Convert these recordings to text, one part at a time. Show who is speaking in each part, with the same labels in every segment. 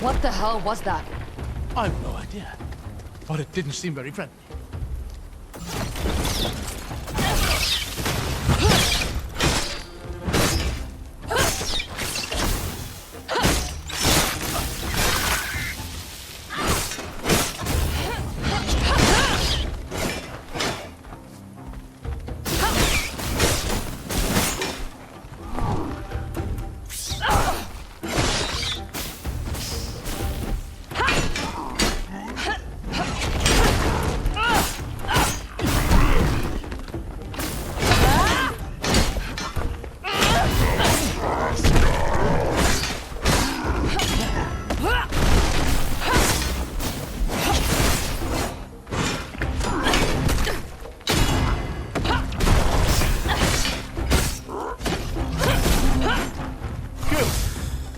Speaker 1: What the hell was that?
Speaker 2: I have no idea. But it didn't seem very friendly.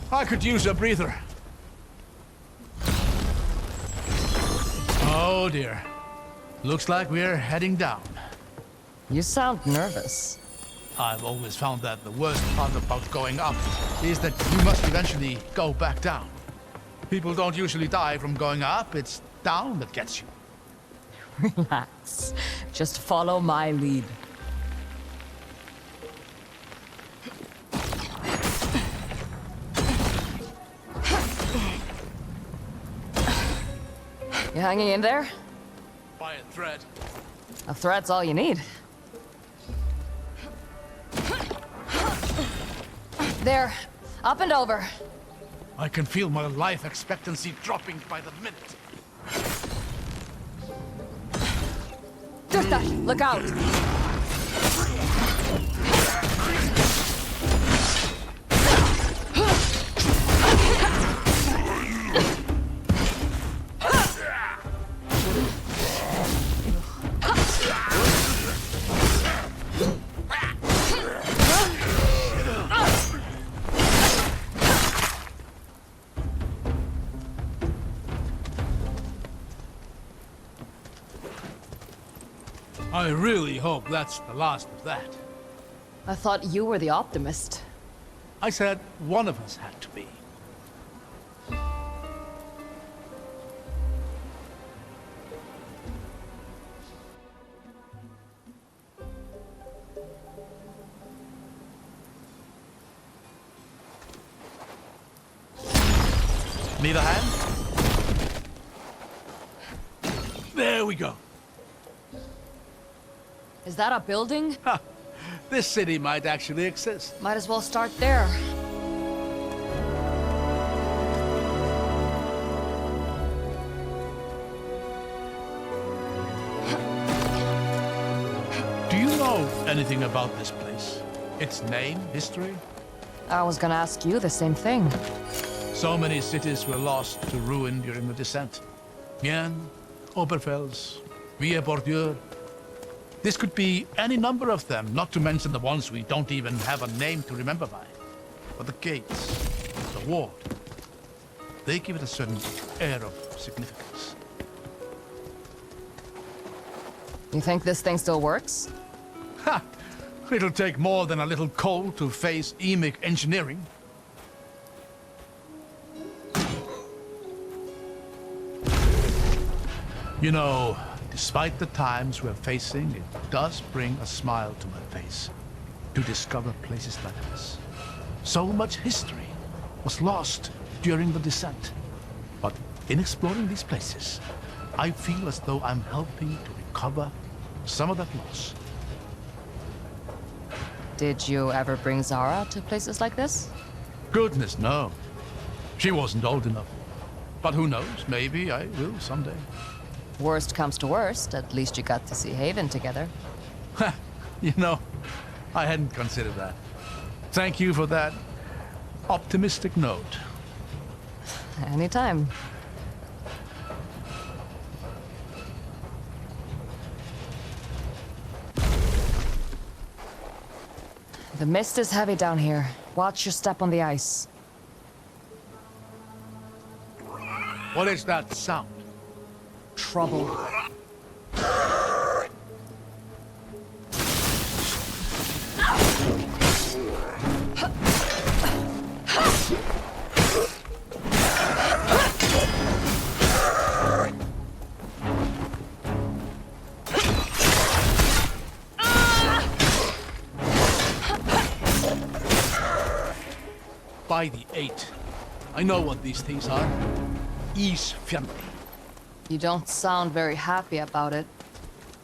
Speaker 2: I could use a breather. Oh dear. Looks like we're heading down.
Speaker 1: You sound nervous.
Speaker 2: I've always found that the worst part about going up is that you must eventually go back down. People don't usually die from going up, it's down that gets you.
Speaker 1: Relax. Just follow my lead. You hanging in there?
Speaker 2: By a thread.
Speaker 1: A thread's all you need. There. Up and over.
Speaker 2: I can feel my life expectancy dropping by the minute.
Speaker 1: Just that. Look out.
Speaker 2: I really hope that's the last of that.
Speaker 1: I thought you were the optimist.
Speaker 2: I said one of us had to be. Need a hand? There we go.
Speaker 1: Is that a building?
Speaker 2: Ha! This city might actually exist.
Speaker 1: Might as well start there.
Speaker 2: Do you know anything about this place? Its name, history?
Speaker 1: I was gonna ask you the same thing.
Speaker 2: So many cities were lost to ruin during the descent. Rien, Oberfels, Bourdieu. This could be any number of them, not to mention the ones we don't even have a name to remember by. But the gates, the ward, they give it a certain air of significance.
Speaker 1: You think this thing still works?
Speaker 2: Ha! It'll take more than a little coal to face emic engineering. You know, despite the times we're facing, it does bring a smile to my face to discover places like this. So much history was lost during the descent. But in exploring these places, I feel as though I'm helping to recover some of that loss.
Speaker 1: Did you ever bring Zara to places like this?
Speaker 2: Goodness, no. She wasn't old enough. But who knows, maybe I will someday.
Speaker 1: Worst comes to worst, at least you got to see Haven together.
Speaker 2: You know, I hadn't considered that. Thank you for that optimistic note.
Speaker 1: Anytime. The mist is heavy down here. Watch your step on the ice.
Speaker 2: What is that sound?
Speaker 1: Trouble.
Speaker 2: by the 8. I know what these things are. Isfjandi.
Speaker 1: You don't sound very happy about it.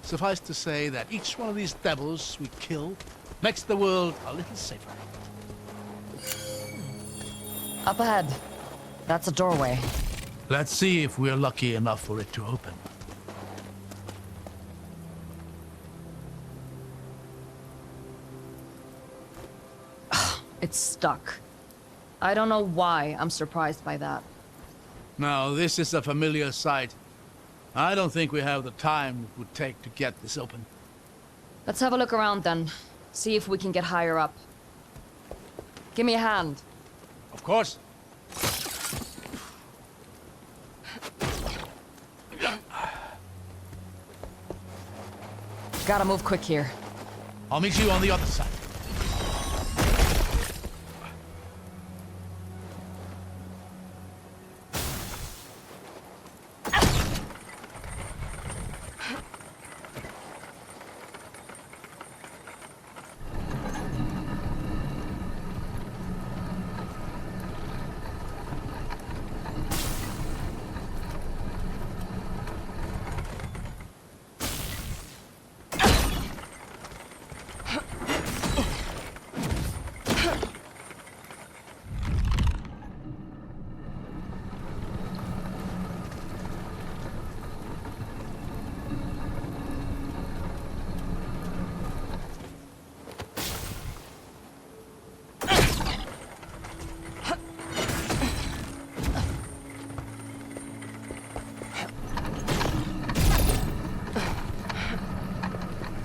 Speaker 2: Suffice to say that each one of these devils we kill makes the world a little safer.
Speaker 1: Up ahead. That's a doorway.
Speaker 2: Let's see if we're lucky enough for it to open.
Speaker 1: It's stuck. I don't know why I'm surprised by that.
Speaker 2: Now, this is a familiar sight. I don't think we have the time it would take to get this open.
Speaker 1: Let's have a look around then. See if we can get higher up. Give me a hand.
Speaker 2: Of course.
Speaker 1: Gotta move quick here.
Speaker 2: I'll meet you on the other side.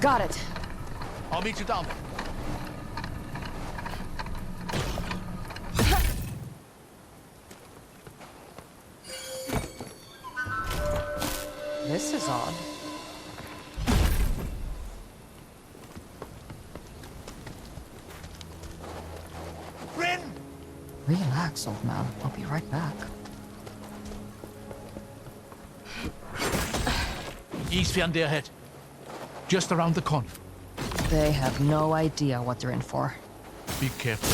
Speaker 1: Got it.
Speaker 2: I'll meet you down there.
Speaker 1: This is odd.
Speaker 2: Rin!
Speaker 1: Relax, old man. I'll be right back.
Speaker 2: Isfjandi ahead. Just around the corner.
Speaker 1: They have no idea what they're in for.
Speaker 2: Be careful.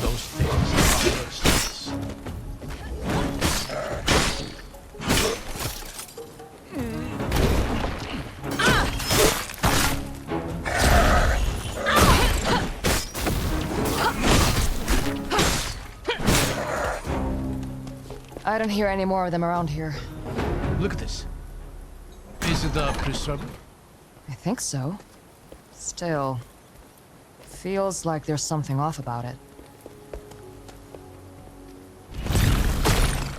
Speaker 2: Those things are merciless.
Speaker 1: I don't hear any more of them around here.
Speaker 2: Look at this. Is it a preserver?
Speaker 1: I think so. Still, feels like there's something off about it.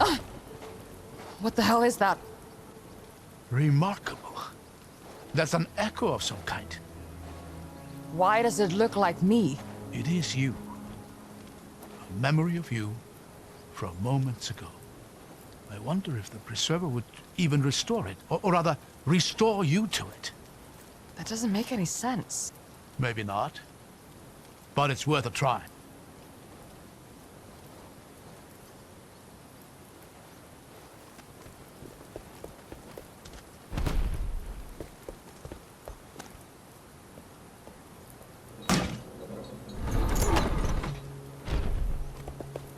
Speaker 1: Ah! What the hell is that?
Speaker 2: Remarkable. That's an echo of some kind.
Speaker 1: Why does it look like me?
Speaker 2: It is you. A memory of you from moments ago. I wonder if the preserver would even restore it, or rather, restore you to it.
Speaker 1: That doesn't make any sense.
Speaker 2: Maybe not, but it's worth a try.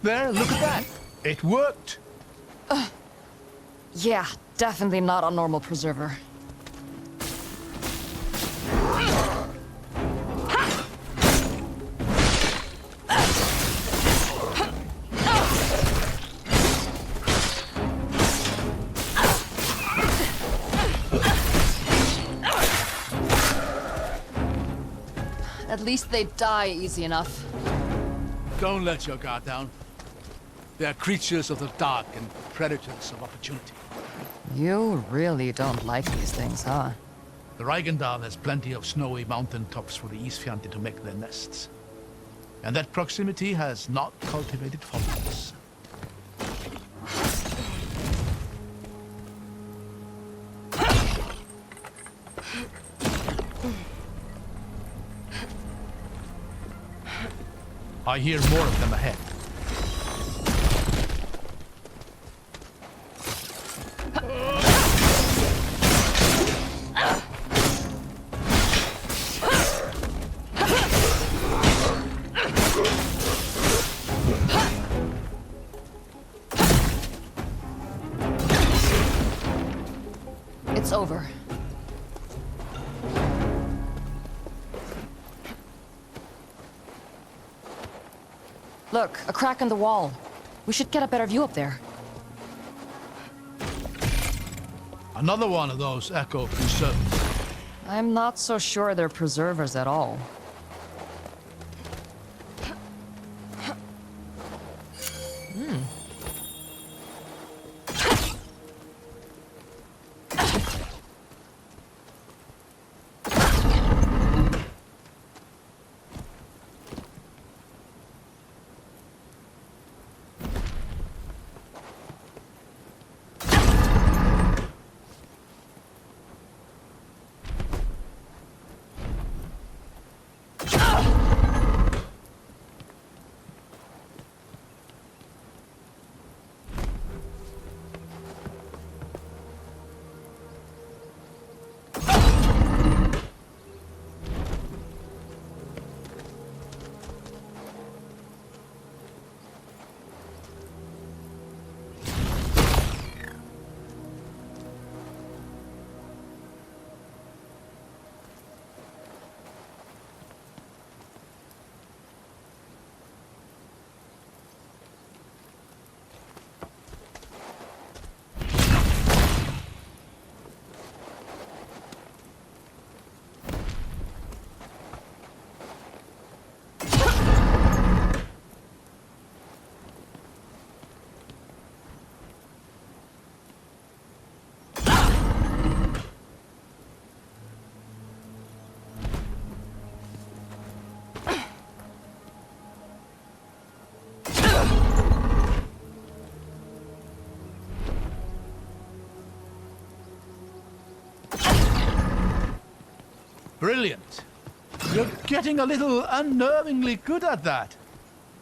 Speaker 2: There, look at that. It worked.
Speaker 1: Yeah, definitely not a normal preserver. At least they die easy enough.
Speaker 2: Don't let your guard down. They are creatures of the dark and predators of opportunity.
Speaker 1: You really don't like these things, huh?
Speaker 2: The Reikendal has plenty of snowy mountain tops for the Isfjandi to make their nests. And that proximity has not cultivated followers. I hear more of them ahead.
Speaker 1: It's over. Look, a crack in the wall. We should get a better view up there.
Speaker 2: Another one of those echo preservers.
Speaker 1: I'm not so sure they're preservers at all.
Speaker 2: Brilliant. You're getting a little unnervingly good at that.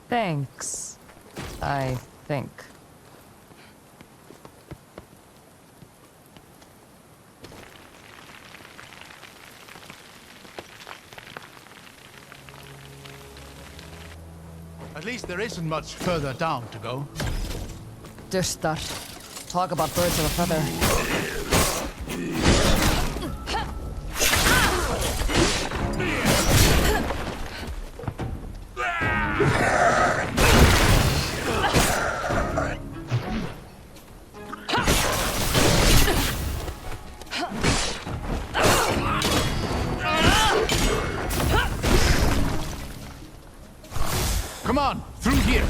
Speaker 1: Thanks. I think.
Speaker 2: At least there isn't much further down to go.
Speaker 1: Dystar. Talk about birds of a feather.
Speaker 2: Come on, through here.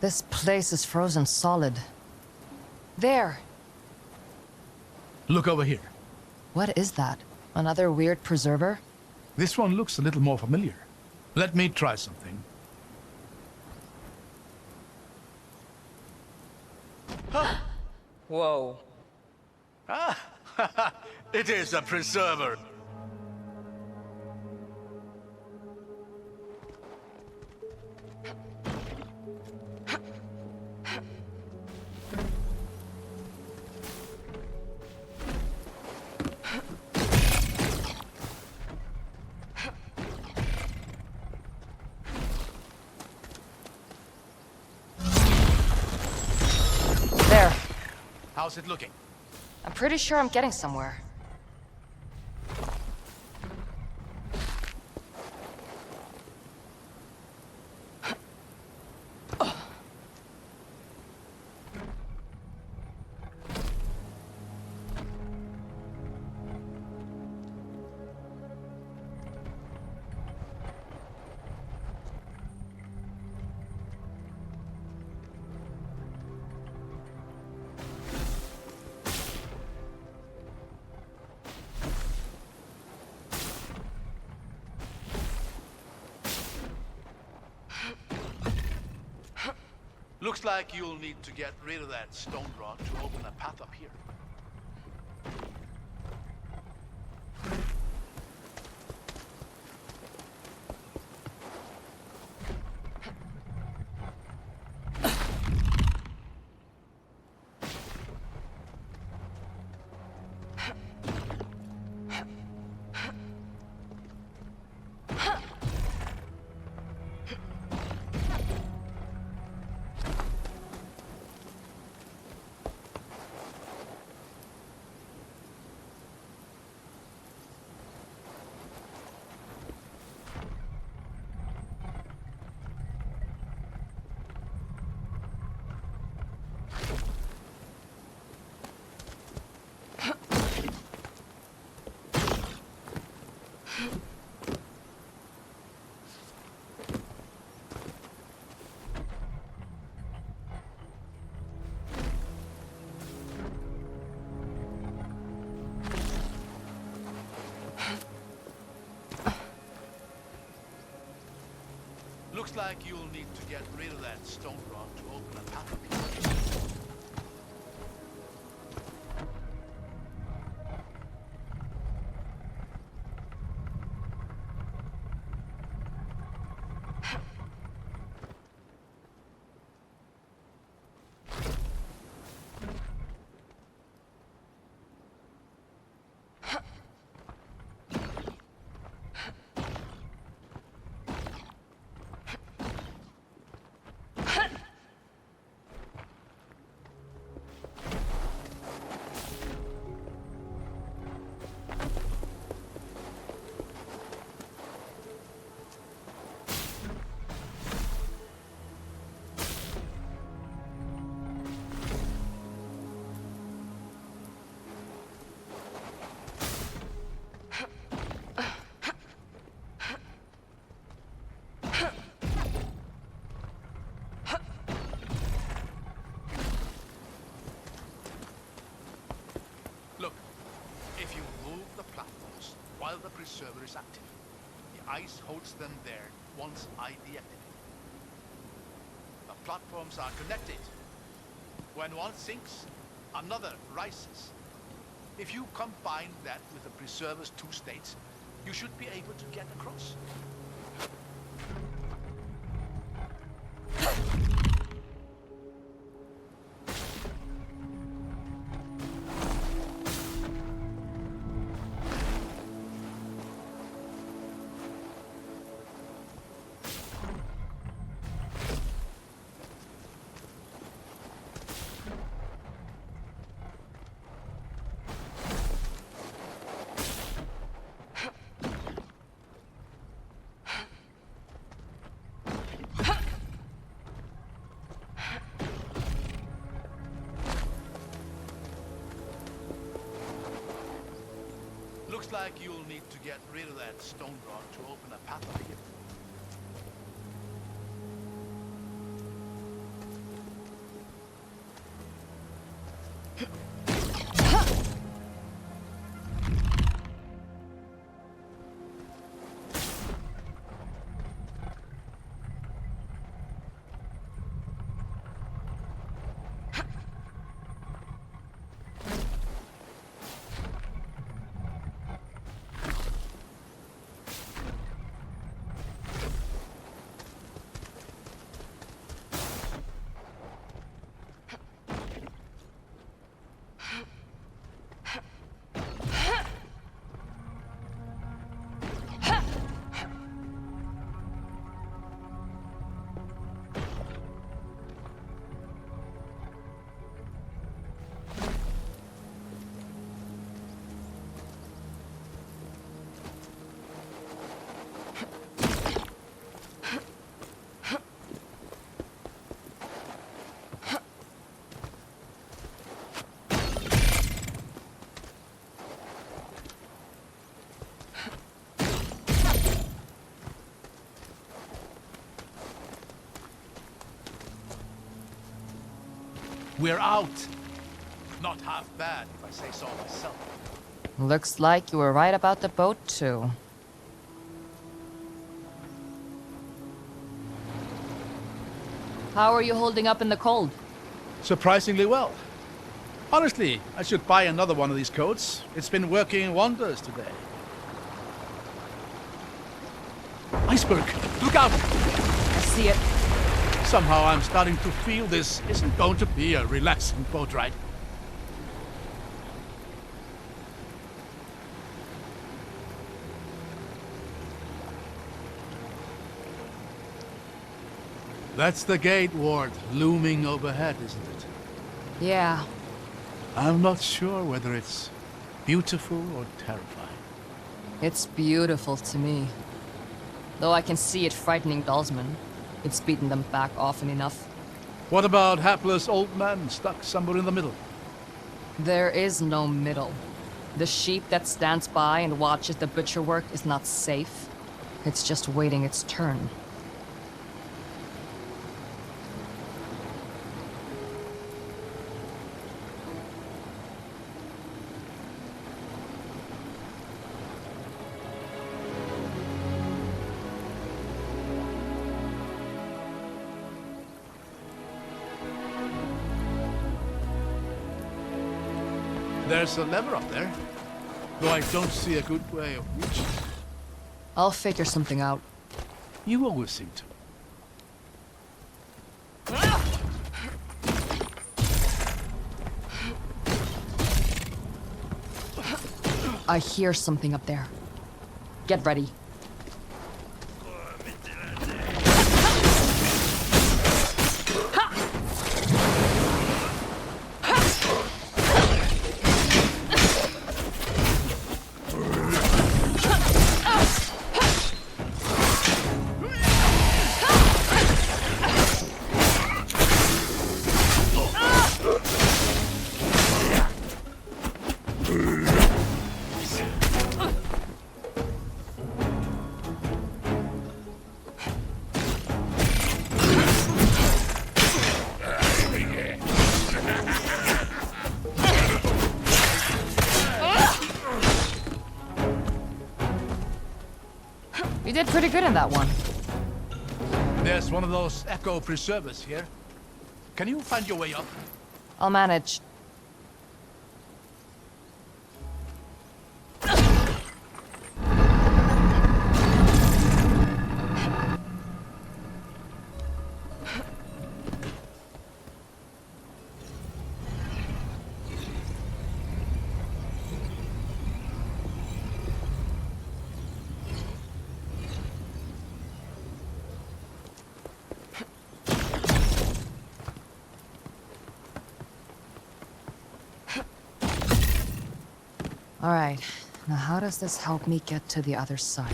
Speaker 1: This place is frozen solid. There!
Speaker 2: Look over here.
Speaker 1: What is that? Another weird preserver?
Speaker 2: This one looks a little more familiar. Let me try something.
Speaker 3: Whoa.
Speaker 2: It is a preserver.
Speaker 1: There.
Speaker 2: How's it looking?
Speaker 1: I'm pretty sure I'm getting somewhere.
Speaker 2: Looks like you'll need to get rid of that stone rod to open a path up here. Looks like you'll need to get rid of that stone rock to open a path. Look, if you move the platforms while the preserver is active, the ice holds them there once I deactivate. The platforms are connected. When one sinks, another rises. If you combine that with the preserver's two states, you should be able to get across. Looks like you'll need to get rid of that stone rock to open a path up here. We're out. Not half bad, if I say so myself.
Speaker 1: Looks like you were right about the boat, too. How are you holding up in the cold?
Speaker 2: Surprisingly well. Honestly, I should buy another one of these coats. It's been working wonders today. Iceberg! Look out!
Speaker 1: I see it.
Speaker 2: Somehow I'm starting to feel this isn't going to be a relaxing boat ride. That's the gate ward looming overhead, isn't it?
Speaker 1: Yeah.
Speaker 2: I'm not sure whether it's beautiful or terrifying.
Speaker 1: It's beautiful to me. Though I can see it frightening Dalsman. It's beaten them back often enough.
Speaker 2: What about hapless old men stuck somewhere in the middle?
Speaker 1: There is no middle. The sheep that stands by and watches the butcher work is not safe. It's just waiting its turn.
Speaker 2: There's a lever up there, though I don't see a good way of reaching it.
Speaker 1: I'll figure something out.
Speaker 2: You always seem to.
Speaker 1: I hear something up there. Get ready. You did pretty good in that one.
Speaker 2: There's one of those echo preservers here. Can you find your way up?
Speaker 1: I'll manage. All right, now how does this help me get to the other side?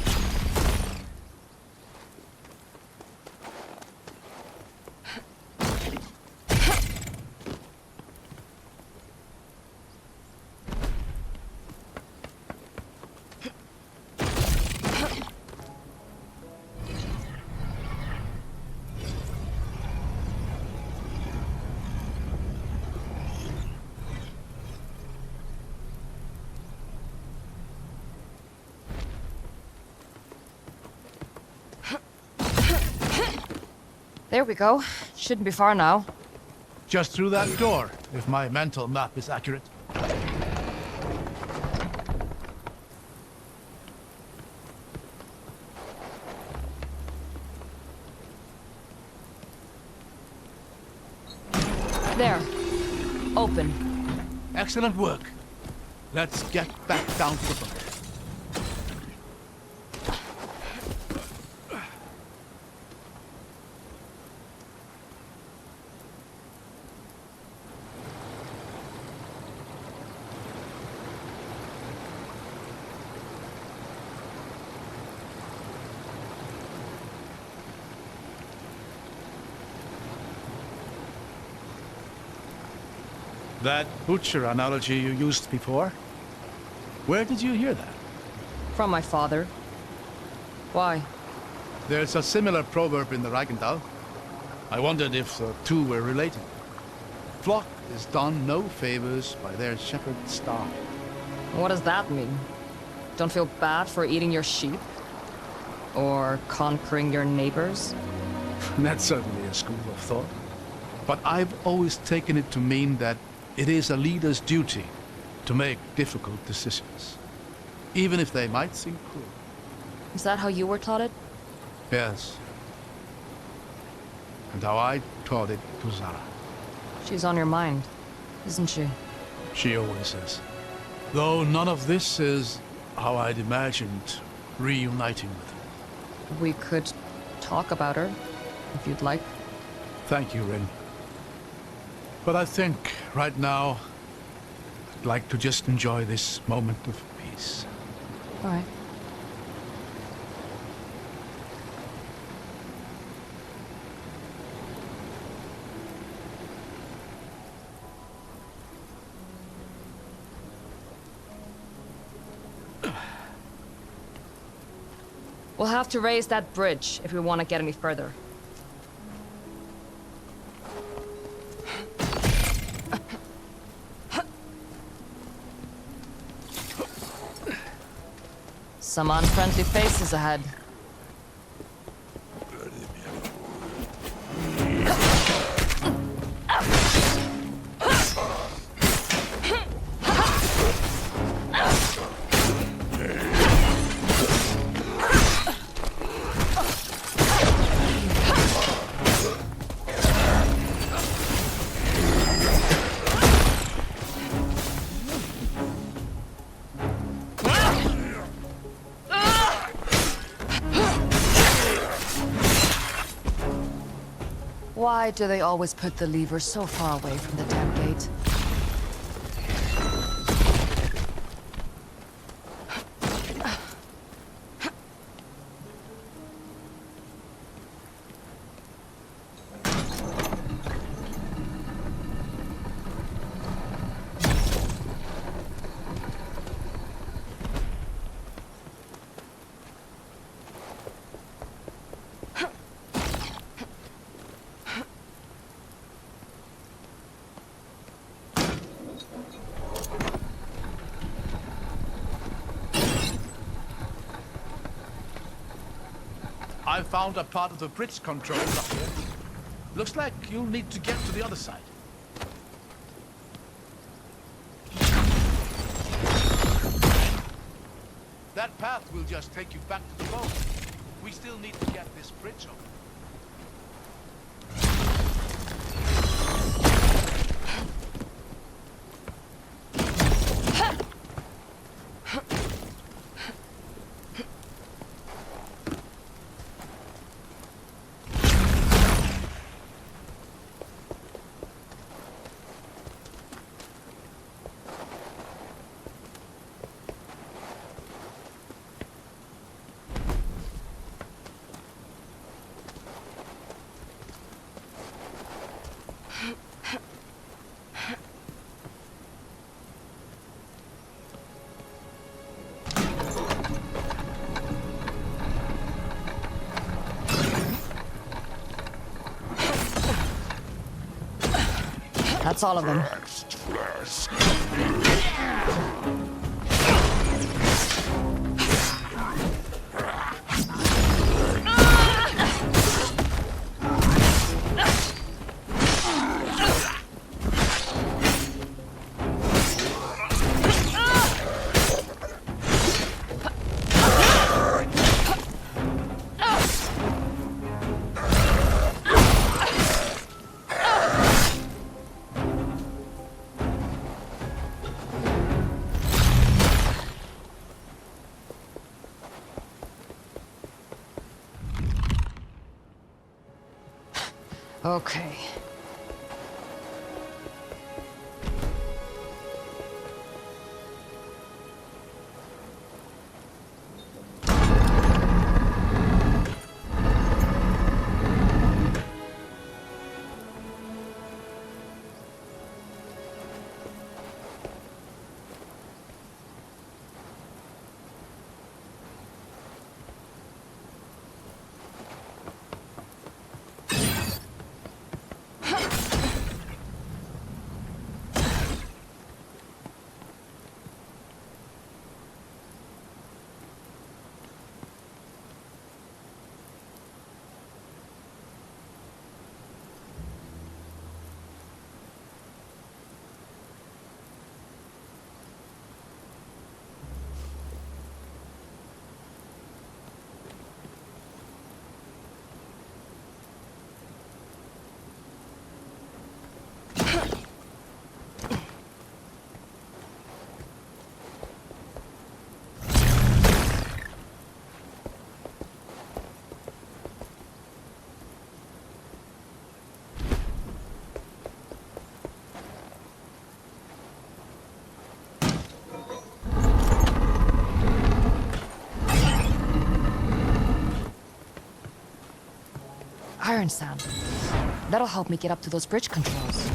Speaker 1: There we go. Shouldn't be far now.
Speaker 2: Just through that door, if my mental map is accurate.
Speaker 1: There. Open.
Speaker 2: Excellent work. Let's get back down to the boat. That butcher analogy you used before? Where did you hear that?
Speaker 1: From my father. Why?
Speaker 2: There's a similar proverb in the Regendal. I wondered if the two were related. Flock is done no favors by their shepherd's staff.
Speaker 1: What does that mean? Don't feel bad for eating your sheep? Or conquering your neighbors?
Speaker 2: That's certainly a school of thought. But I've always taken it to mean that it is a leader's duty to make difficult decisions, even if they might seem cruel.
Speaker 1: Is that how you were taught it?
Speaker 2: Yes. And how I taught it to Zara.
Speaker 1: She's on your mind, isn't she?
Speaker 2: She always is. Though none of this is how I'd imagined reuniting with her.
Speaker 1: We could talk about her, if you'd like.
Speaker 2: Thank you, Rin. But I think, right now, I'd like to just enjoy this moment of peace.
Speaker 1: All right. We'll have to raise that bridge if we want to get any further. Some unfriendly faces ahead. Why do they always put the lever so far away from the damn gate?
Speaker 2: I found a part of the bridge controls up here. Looks like you'll need to get to the other side. That path will just take you back to the boat. We still need to get this bridge open.
Speaker 1: That's all of them. Okay. Iron sand. That'll help me get up to those bridge controls.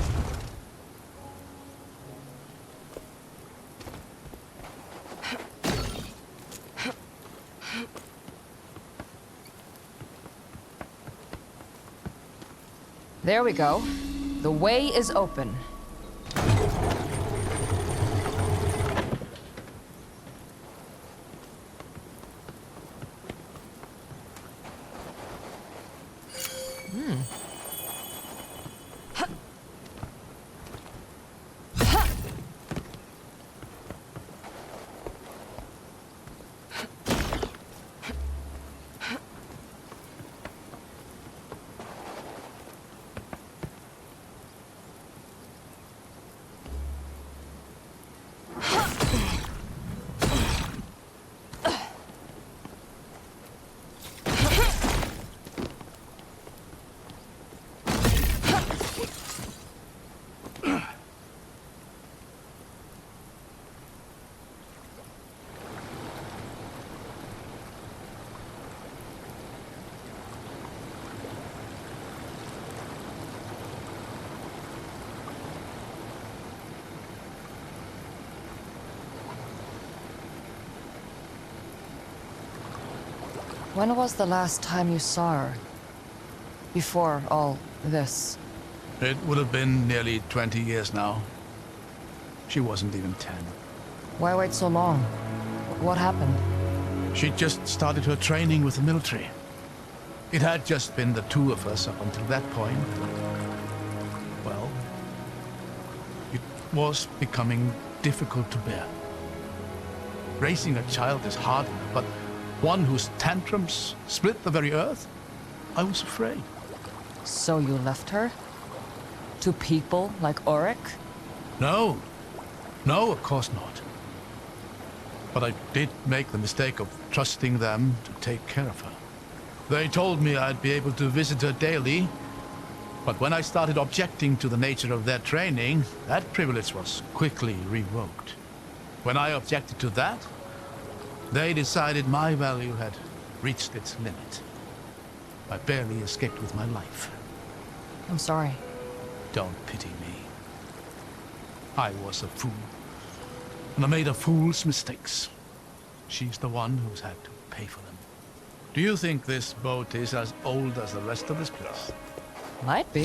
Speaker 1: There we go. The way is open. When was the last time you saw her? Before all this?
Speaker 2: It would have been nearly 20 years now. She wasn't even 10.
Speaker 1: Why wait so long? What happened?
Speaker 2: She just started her training with the military. It had just been the two of us up until that point. Well, it was becoming difficult to bear. Raising a child is hard, but one whose tantrums split the very earth? I was afraid.
Speaker 1: So you left her? To people like Auric?
Speaker 2: No. No, of course not. But I did make the mistake of trusting them to take care of her. They told me I'd be able to visit her daily, but when I started objecting to the nature of their training, that privilege was quickly revoked. When I objected to that, they decided my value had reached its limit. I barely escaped with my life.
Speaker 1: I'm sorry.
Speaker 2: Don't pity me. I was a fool. And I made a fool's mistakes. She's the one who's had to pay for them. Do you think this boat is as old as the rest of this place?
Speaker 1: Might be.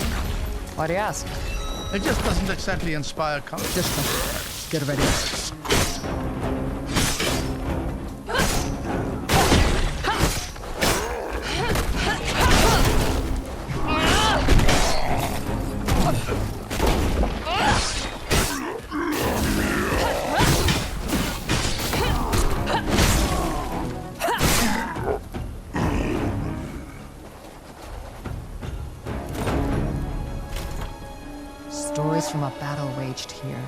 Speaker 1: Why do you ask?
Speaker 2: It just doesn't exactly inspire confidence.
Speaker 1: Just get ready. Stories from a battle waged here.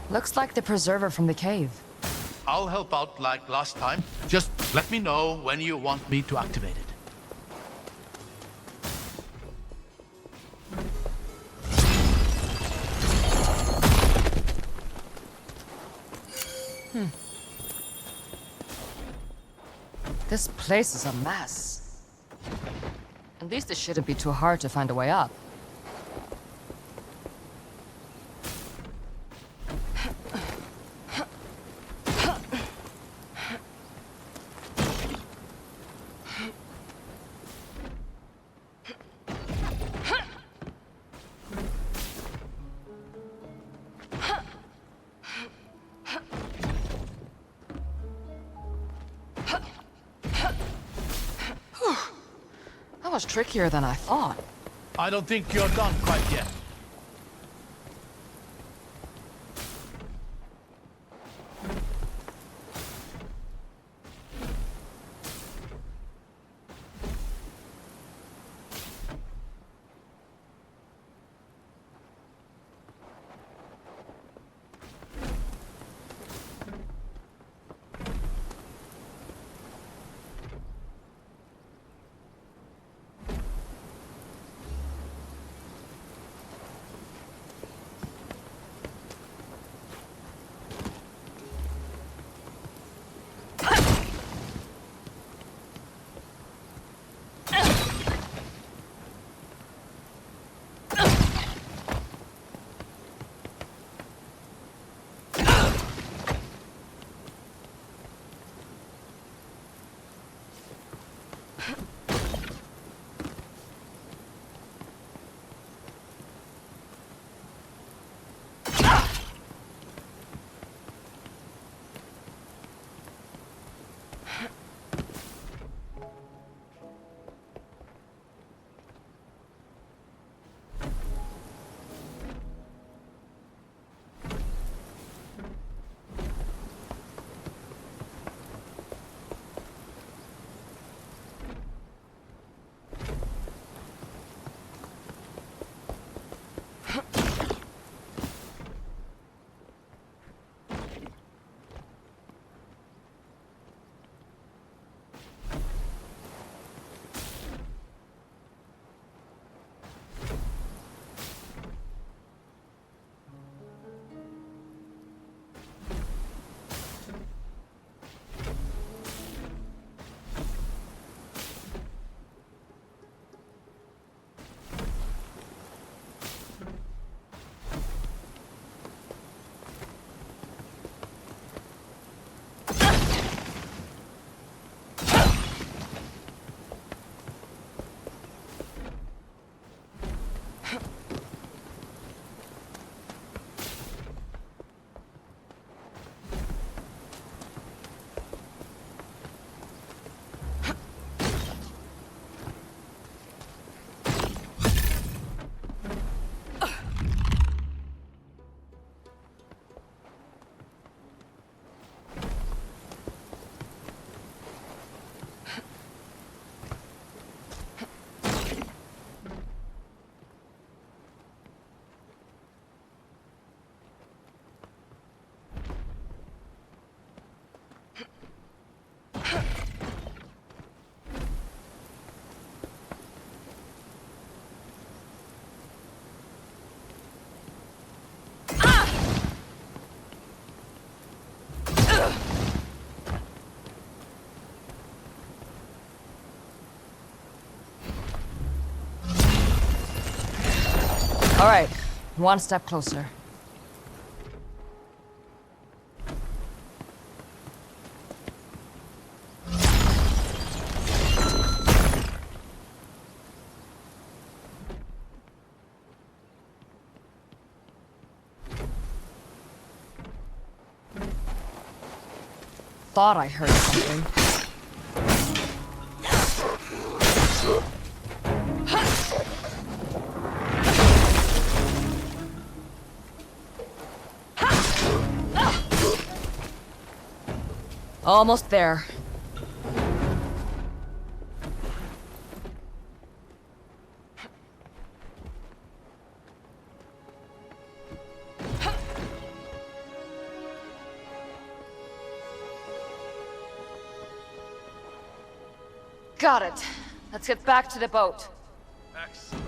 Speaker 1: Looks like the preserver from the cave.
Speaker 2: I'll help out like last time. Just let me know when you want me to activate it.
Speaker 1: This place is a mess. At least it shouldn't be too hard to find a way up. That was trickier than I thought.
Speaker 2: I don't think you're done quite yet.
Speaker 1: All right, one step closer. Thought I heard something. Almost there. Got it. Let's get back to the boat.
Speaker 2: Excellent.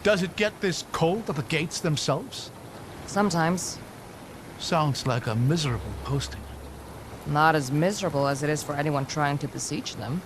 Speaker 2: Does it get this cold at the gates themselves?
Speaker 1: Sometimes.
Speaker 2: Sounds like a miserable posting.
Speaker 1: Not as miserable as it is for anyone trying to besiege them.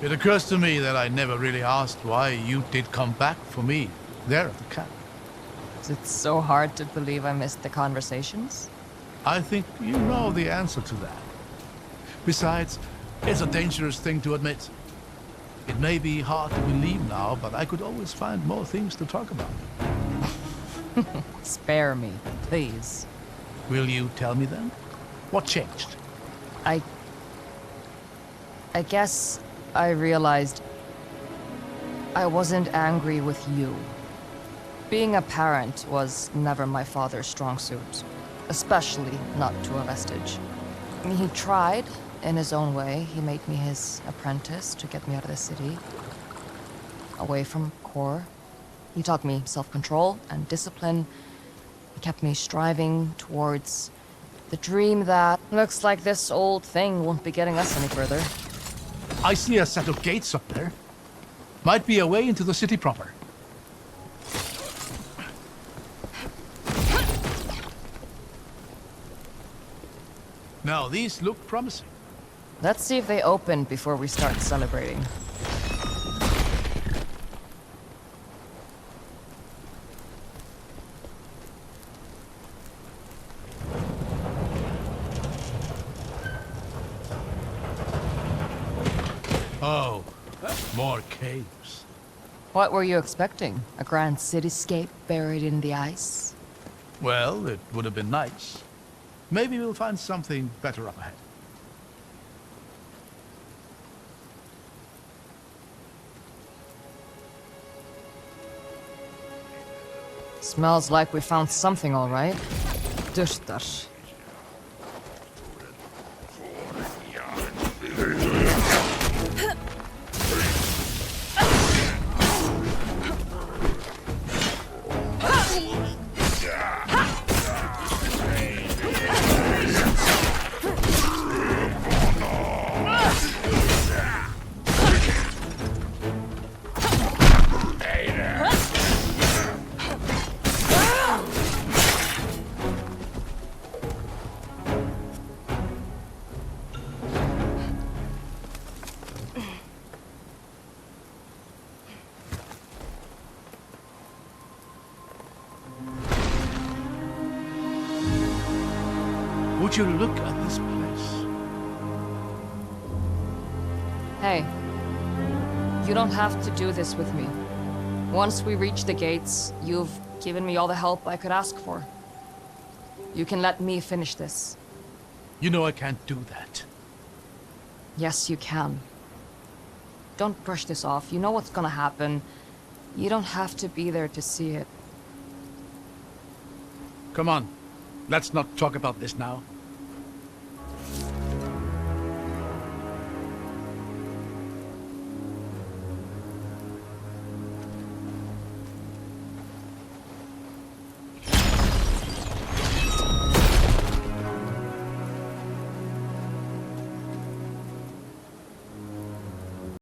Speaker 2: It occurs to me that I never really asked why you did come back for me there at the camp.
Speaker 1: Is it so hard to believe I missed the conversations?
Speaker 2: I think you know the answer to that. Besides, it's a dangerous thing to admit. It may be hard to believe now, but I could always find more things to talk about.
Speaker 1: Spare me, please.
Speaker 2: Will you tell me then? What changed?
Speaker 1: I guess I realized I wasn't angry with you. Being a parent was never my father's strong suit, especially not to a vestige. He tried, in his own way. He made me his apprentice to get me out of the city, away from Kor. He taught me self-control and discipline. He kept me striving towards the dream that looks like this old thing won't be getting us any further.
Speaker 2: I see a set of gates up there. Might be a way into the city proper. Now, these look promising.
Speaker 1: Let's see if they open before we start celebrating.
Speaker 2: Oh, more caves.
Speaker 1: What were you expecting? A grand cityscape buried in the ice?
Speaker 2: Well, it would have been nice. Maybe we'll find something better up ahead.
Speaker 1: Smells like we found something, all right. Dustar.
Speaker 2: Would you look at this place?
Speaker 1: Hey, You don't have to do this with me. Once we reach the gates, you've given me all the help I could ask for. You can let me finish this.
Speaker 2: You know I can't do that.
Speaker 1: Yes, you can. Don't brush this off. You know what's gonna happen. You don't have to be there to see it.
Speaker 2: Come on, let's not talk about this now.